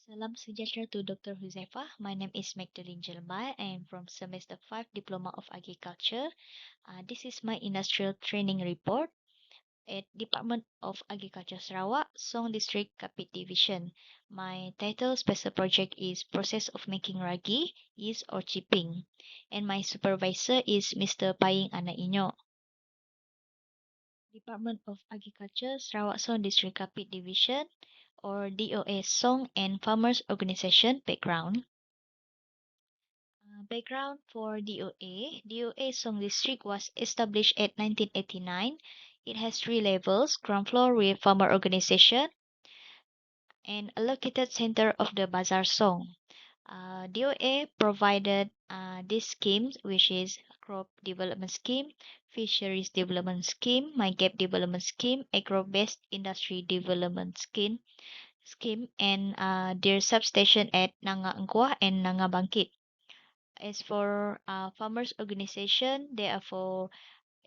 Salam sejahtera to Dr. Huzaifah. My name is Magdelin. I am from semester 5 Diploma of Agriculture. This is my industrial training report at Department of Agriculture Sarawak, Song District Kapit Division. My title special project is Process of Making Ragi, Yeast or Chipping. And my supervisor is Mr. Paying Anainyo. Department of Agriculture Sarawak Song District Kapit Division or DOA Song and Farmers Organization background. Background for DOA. DOA Song District was established at 1989. It has three levels, ground floor with farmer organization and a located center of the Bazaar Song. DOA provided these schemes, which is Crop Development Scheme, Fisheries Development Scheme, My Gap Development Scheme, Agro-Based Industry Development Scheme, and their substation at Nanga Engkuah and Nanga Bangkit. As for farmers organization, they are for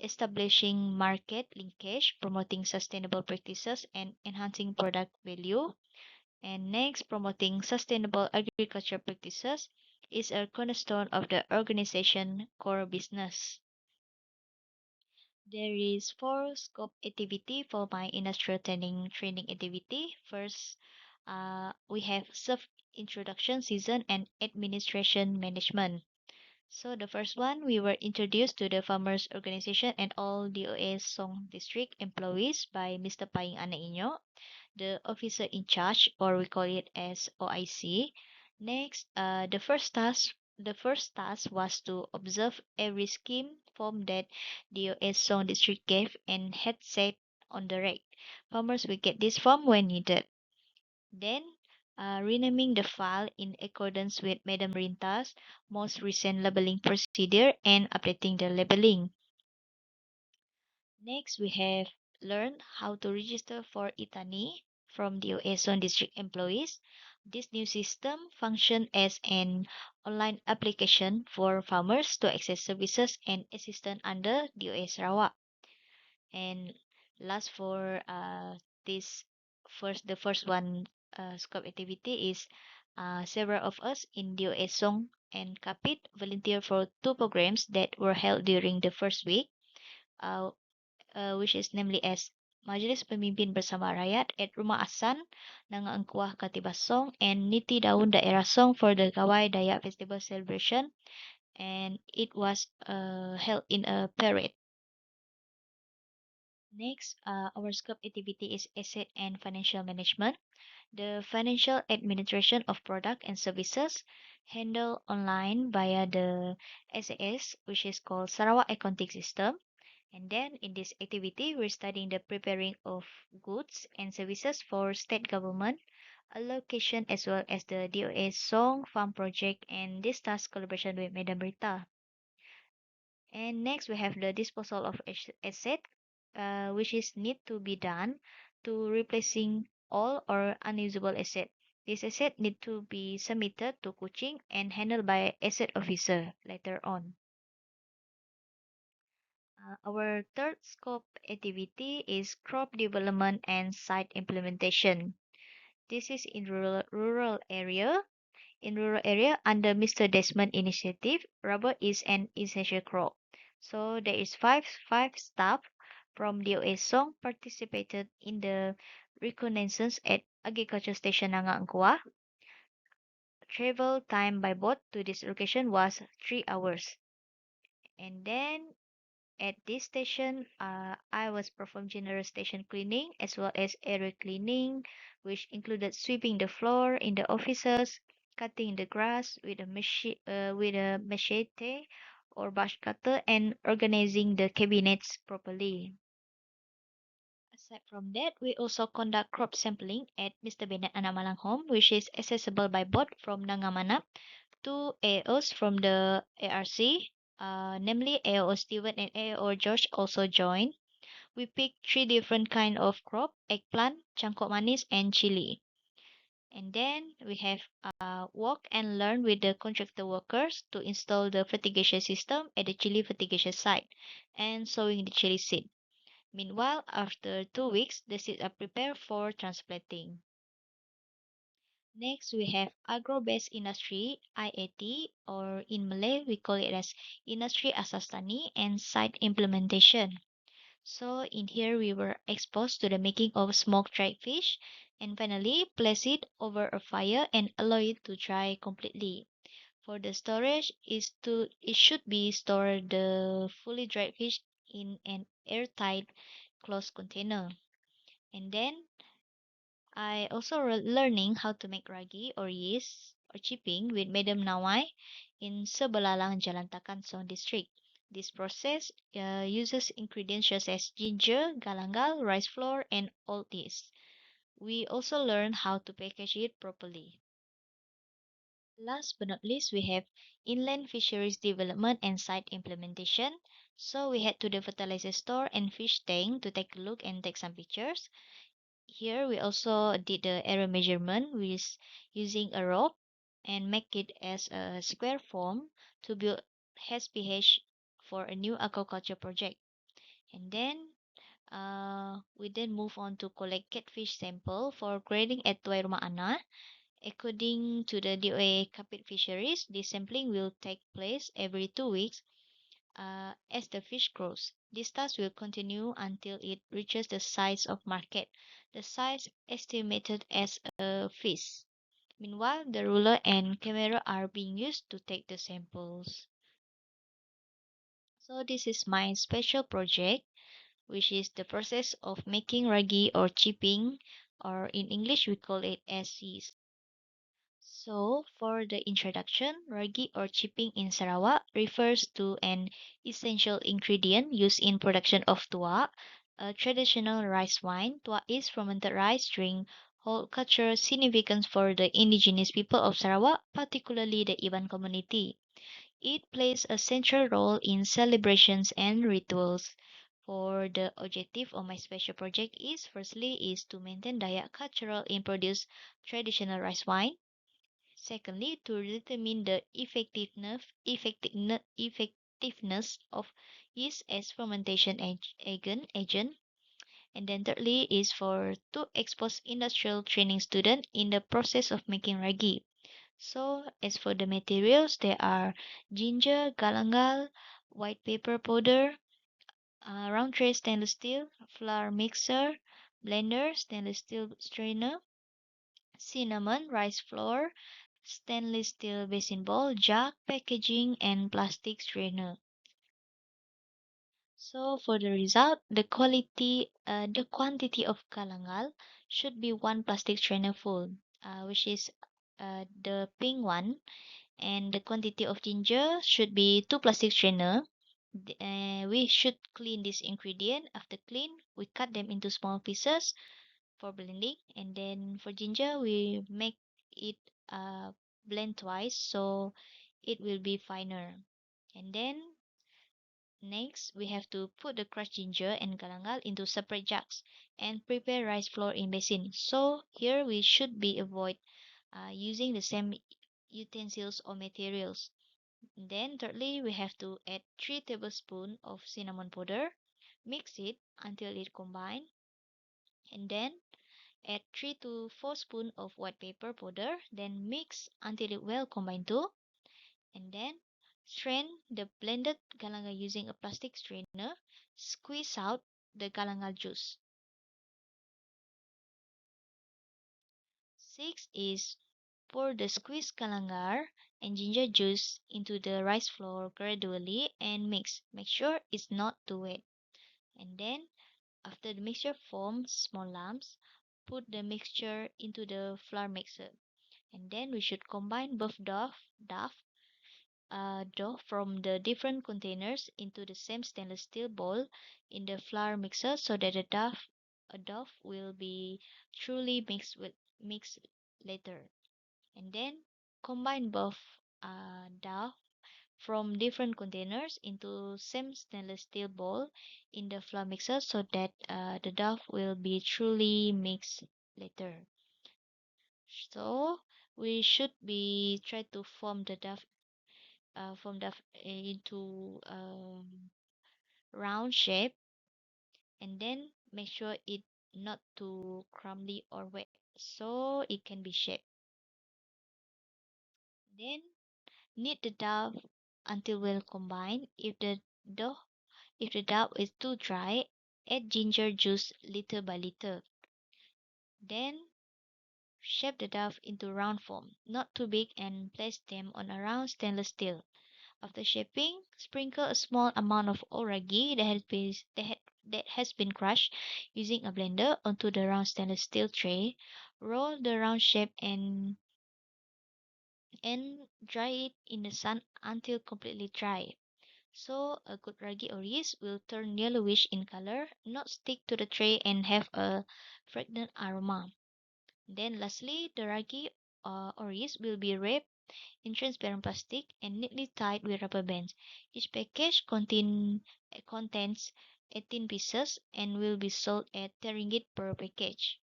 establishing market linkage, promoting sustainable practices, and enhancing product value. And next, promoting sustainable agriculture practices is a cornerstone of the organization core business. There is four scope activity for my industrial training activity. First, we have self introduction season and administration management. So the first one, we were introduced to the farmers organization and all DOS Song District employees by Mr. Paing Anainyo, the officer in charge, or we call it as OIC. Next, the first task was to observe every scheme form that DOS Song District gave and had set on the rack. Farmers will get this form when needed. Then, renaming the file in accordance with Madam Rinta's most recent labeling procedure and updating the labeling. Next, we have learned how to register for Itani from the Oason district employees. This new system functions as an online application for farmers to access services and assistance under DOA Sarawak. And last for this the first one scope activity is several of us in DOA Song and Kapit volunteer for two programs that were held during the first week, uh, which is namely as Majelis Pemimpin Bersama Rakyat at Rumah Asan, Nanga Engkuah Katiba Song, and Niti Daun Daerah Song for the Gawai Dayak Festival celebration, and it was held in a parade. Next, our scope activity is asset and financial management. The financial administration of product and services handled online via the SAS, which is called Sarawak Accounting System. And then in this activity, we're studying the preparing of goods and services for state government, allocation as well as the DOA Song Farm Project and this task collaboration with Madam Rita. And next we have the disposal of asset, which is need to be done to replacing all or unusable asset. This asset need to be submitted to Kuching and handled by asset officer later on. Our third scope activity is crop development and site implementation. This is in rural area. In rural area, under Mr. Desmond initiative, rubber is an essential crop. So there is five staff from DOA Song participated in the reconnaissance at agriculture station Nanga Engkuah. Travel time by boat to this location was 3 hours. And then at this station, I was perform general station cleaning as well as area cleaning, which included sweeping the floor in the offices, cutting the grass with a machete or brush cutter, and organizing the cabinets properly. Aside from that, we also conduct crop sampling at Mr. Bennett Anamalang home, which is accessible by boat from Nangamanap to AOs from the ARC, namely AO Steven and AO George also joined. We picked three different kind of crop: eggplant, cangkok manis, and chili. And then we have walk and learn with the contractor workers to install the fertigation system at the chili fertigation site and sowing the chili seed. Meanwhile, after 2 weeks, the seeds are prepared for transplanting. Next, we have agro-based industry, IAT, or in Malay, we call it as industry asastani and site implementation. So in here, we were exposed to the making of smoked dried fish and finally place it over a fire and allow it to dry completely. For the storage, it should be stored the fully dried fish in an airtight closed container. And then I also learning how to make ragi or yeast or chipping with Madam Nawai in Sebelalang Jalan Takan Son district. This process uses ingredients such as ginger, galangal, rice flour, and oat yeast. We also learn how to package it properly. Last but not least, we have inland fisheries development and site implementation. So we head to the fertilizer store and fish tank to take a look and take some pictures. Here we also did the area measurement with using a rope and make it as a square form to build HPH for a new aquaculture project. And then we then move on to collect catfish sample for grading at Tuai Rumah Ana. According to the DOA Carpet Fisheries, this sampling will take place every 2 weeks as the fish grows. This task will continue until it reaches the size of market, the size estimated as a fish. Meanwhile, the ruler and camera are being used to take the samples. So this is my special project, which is the process of making ragi or chipping, or in English we call it as yeast. So, for the introduction, ragi or chipping in Sarawak refers to an essential ingredient used in production of tua, a traditional rice wine. Tua is fermented rice drink, hold cultural significance for the indigenous people of Sarawak, particularly the Iban community. It plays a central role in celebrations and rituals. For the objective of my special project is firstly is to maintain Dayak cultural in produce traditional rice wine. Secondly, to determine the effectiveness of yeast as fermentation agent. And then thirdly is for to expose industrial training student in the process of making ragi. So as for the materials, there are ginger, galangal, white pepper powder, round tray stainless steel, flour mixer, blender, stainless steel strainer, cinnamon, rice flour, stainless steel basin bowl, jug, packaging, and plastic strainer. So for the result, the quantity of kalangal should be one plastic strainer full, which is the pink one, and the quantity of ginger should be two plastic strainer. We should clean this ingredient. After clean, we cut them into small pieces for blending, and then for ginger, we make it blend twice so it will be finer. And then next, we have to put the crushed ginger and galangal into separate jugs and prepare rice flour in basin. So here we should be avoid using the same utensils or materials. Then thirdly, we have to add 3 tablespoons of cinnamon powder. Mix it until it combine, and then add 3 to 4 spoons of white pepper powder. Then mix until it well combined too. And then strain the blended galangal using a plastic strainer. Squeeze out the galangal juice. 6 is pour the squeezed galangal and ginger juice into the rice flour gradually and mix. Make sure it's not too wet. And then after the mixture forms small lumps, put the mixture into the flour mixer. And then we should combine both dough from the different containers into the same stainless steel bowl in the flour mixer so that the dough will be truly mixed later. And then combine both dough from different containers into same stainless steel bowl in the flour mixer so that the dough will be truly mixed later. So we should be try to form the into round shape, and then make sure it not too crumbly or wet so it can be shaped. Then knead the dough until well combined. Dough if the dough is too dry, add ginger juice little by little. Then shape the dough into round form, not too big, and place them on a round stainless steel. After shaping, sprinkle a small amount of orgeat that has been crushed using a blender onto the round stainless steel tray. Roll the round shape and dry it in the sun until completely dry. So a good ragi or yeast will turn yellowish in color, not stick to the tray, and have a fragrant aroma. Then lastly, the ragi or yeast will be wrapped in transparent plastic and neatly tied with rubber bands. Each package contains 18 pieces and will be sold at 10 ringgit per package.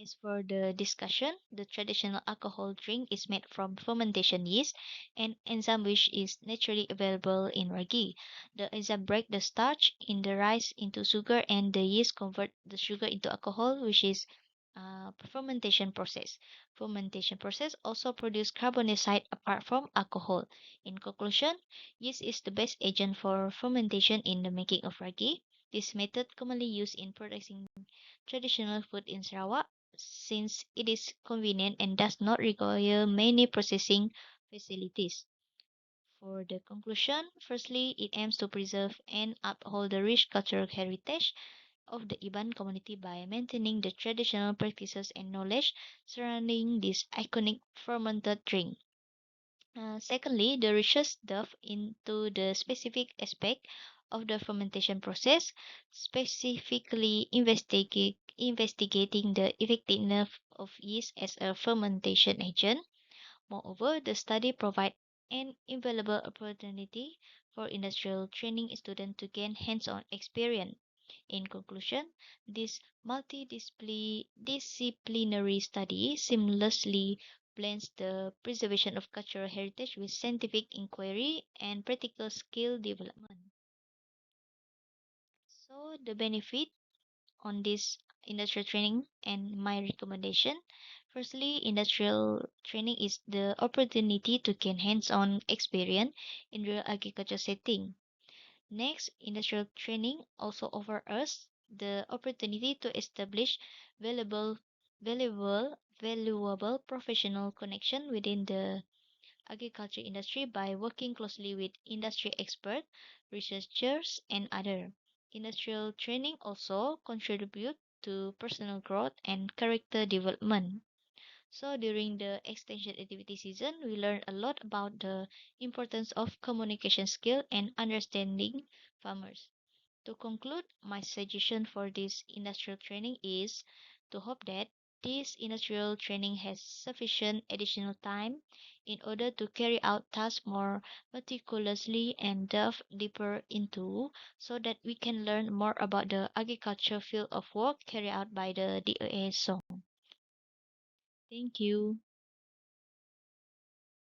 As for the discussion, the traditional alcohol drink is made from fermentation yeast, an enzyme which is naturally available in ragi. The enzyme break the starch in the rice into sugar, and the yeast convert the sugar into alcohol, which is fermentation process. Fermentation process also produce carboxylic apart from alcohol. In conclusion, yeast is the best agent for fermentation in the making of ragi. This method commonly used in producing traditional food in Sarawak since it is convenient and does not require many processing facilities. For the conclusion, firstly, it aims to preserve and uphold the rich cultural heritage of the Iban community by maintaining the traditional practices and knowledge surrounding this iconic fermented drink. Secondly, the research delved into the specific aspect of the fermentation process, specifically investigating the effectiveness of yeast as a fermentation agent. Moreover, the study provides an invaluable opportunity for industrial training students to gain hands-on experience. In conclusion, this multidisciplinary study seamlessly blends the preservation of cultural heritage with scientific inquiry and practical skill development. So, the benefit on this industrial training and my recommendation. Firstly, industrial training is the opportunity to gain hands-on experience in real agriculture setting. Next, industrial training also offers us the opportunity to establish valuable, valuable professional connection within the agriculture industry by working closely with industry experts, researchers, and other. Industrial training also contribute to personal growth and character development. So during the extension activity season, we learn a lot about the importance of communication skill and understanding farmers. To conclude, my suggestion for this industrial training is to hope that this industrial training has sufficient additional time in order to carry out tasks more meticulously and delve deeper into so that we can learn more about the agriculture field of work carried out by the DOA zone. Thank you.